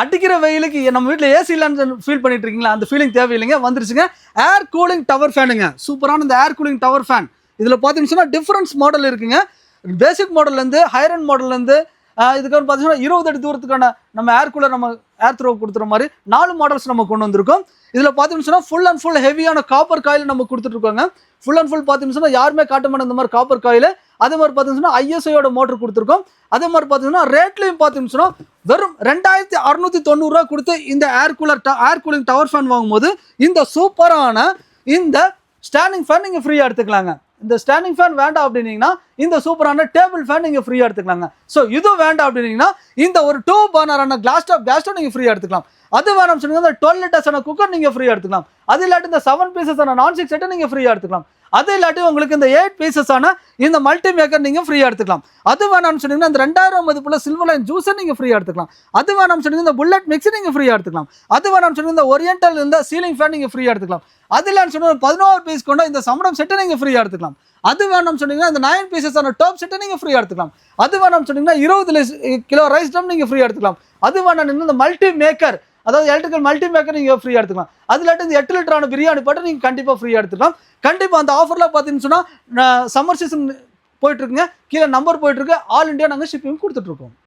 அடிக்கிற வெயிலுக்கு நம்ம வீட்டில் ஏசி இல்லைன்னு ஃபீல் பண்ணிட்டு இருக்கீங்களா? அந்த ஃபீலிங் தேவையில்லைங்க, வந்துருச்சுங்க ஏர் கூலிங் டவர் ஃபேனுங்க. சூப்பரான இந்த ஏர் கூலிங் டவர் ஃபேன். இதில் பார்த்தீங்கன்னா டிஃப்ரென்ஸ் மாடல் இருக்குங்க. பேசிக் மாடல்லேருந்து ஹைரன் மாடல்லேருந்து இதுக்கப்புறம் பார்த்தீங்கன்னா 20 அடி தூரத்துக்கான நம்ம ஏர் கூலர், நம்ம ஏர் த்ரோ கொடுத்துற மாதிரி 4 மாடல்ஸ் நம்ம கொண்டு வந்திருக்கோம். இதில் பார்த்தீங்கன்னா ஃபுல் அண்ட் ஃபுல் ஹெவியான காப்பர் காயில் நம்ம கொடுத்துட்ருக்கோங்க. ஃபுல் அண்ட் ஃபுல் பார்த்தீங்கன்னா யாருமே காட்ட மாட்டேன் இந்த மாதிரி காப்பர் காயில். அதே மாதிரி பார்த்தீங்கன்னா ஐஎஸ்ஐயோட மோட்டர் கொடுத்துருக்கோம். அதே மாதிரி பார்த்தீங்கன்னா ரேட்லையும் பார்த்தீங்கன்னா வெறும் 2690 ரூபா கொடுத்து இந்த ஏர் கூலிங் டவர் ஃபேன் வாங்கும்போது இந்த சூப்பரான இந்த ஸ்டாண்டிங் ஃபேன் நீங்கள் ஃப்ரீயாக எடுத்துக்கலாங்க. இந்த ஸ்டாண்டிங் ஃபேன் வேண்டாம் அப்படின்னீங்கன்னா இந்த சூப்பரான டேபிள் ஃபேன் நீங்கள் ஃப்ரீயாக எடுத்துக்கலாங்க. ஸோ இது வேண்டாம் அப்படின்னீங்கன்னா இந்த ஒரு 2 பர்னரான கிளாஸ் டாப் நீங்கள் ஃப்ரீயாக எடுத்துக்கலாம். அது வேணும்னு சொன்னீங்கன்னா இந்த 12 லிட்டர்ஸான குக்கர் நீங்கள் ஃப்ரீயாக எடுத்துக்கலாம். அது இல்லாட்டி இந்த 7 பீசஸான நான்ஸ்டிக் செட்டை நீங்கள் ஃப்ரீயாக எடுத்துக்கலாம். அது இல்லாட்டி உங்களுக்கு இந்த 8 பீசஸான இந்த மல்டி மேக்கர் நீங்கள் ஃப்ரீயாக எடுத்துக்கலாம். அது வேணாம்னு சொன்னீங்கன்னா இந்த 2000 மதிப்புள்ள சில்வர் லைன் ஜூஸை நீங்கள் ஃப்ரீயாக எடுத்துக்கலாம். அது வேணாம்னு சொன்னீங்கன்னா இந்த புல்லட் மிக்ஸி நீங்கள் ஃப்ரீயாக எடுத்துக்கலாம். அது வேணாம்னு சொன்னீங்கன்னா இந்த ஓரியன்டல் இந்த சீலிங் ஃபேன் நீங்கள் ஃப்ரீயாக எடுத்துக்கலாம். அது இல்லைன்னு சொன்னால் 11 பீஸ் கொண்ட இந்த சம்பளம் செட்டை நீங்கள் ஃப்ரீயாக எடுத்துக்கலாம். அது வேணும்னு சொன்னீங்கன்னா இந்த 9 பீசஸான டாப் செட்டை நீங்கள் ஃப்ரீயாக எடுத்துக்கலாம். அது வேணும்னு சொன்னீங்கன்னா 20 கிலோ ரைஸ் ட்ரம் நீங்கள் ஃப்ரீயாக எடுத்துக்கலாம். அது வேணாம் இந்த மல்டி மேக்கர், அதாவது எலக்ட்ரிக்கல் மல்டி மேக்கர் நீங்கள் ஃப்ரீயாக எடுத்துக்கலாம். அது இல்லாட்டி இந்த 8 லிட்டரான பிரியாணி பாட்டு நீங்கள் கண்டிப்பாக ஃப்ரீயாக எடுத்துக்கலாம். கண்டிப்பாக அந்த ஆஃபரில் பார்த்தீங்கன்னு சொன்னால் சம்மர் சீசன் போயிட்டுருக்குங்க. கீழே நம்பர் போயிட்டுருக்கு. ஆல் இண்டியா நாங்கள் ஷிப்பிங் கொடுத்துட்ருக்கோம்.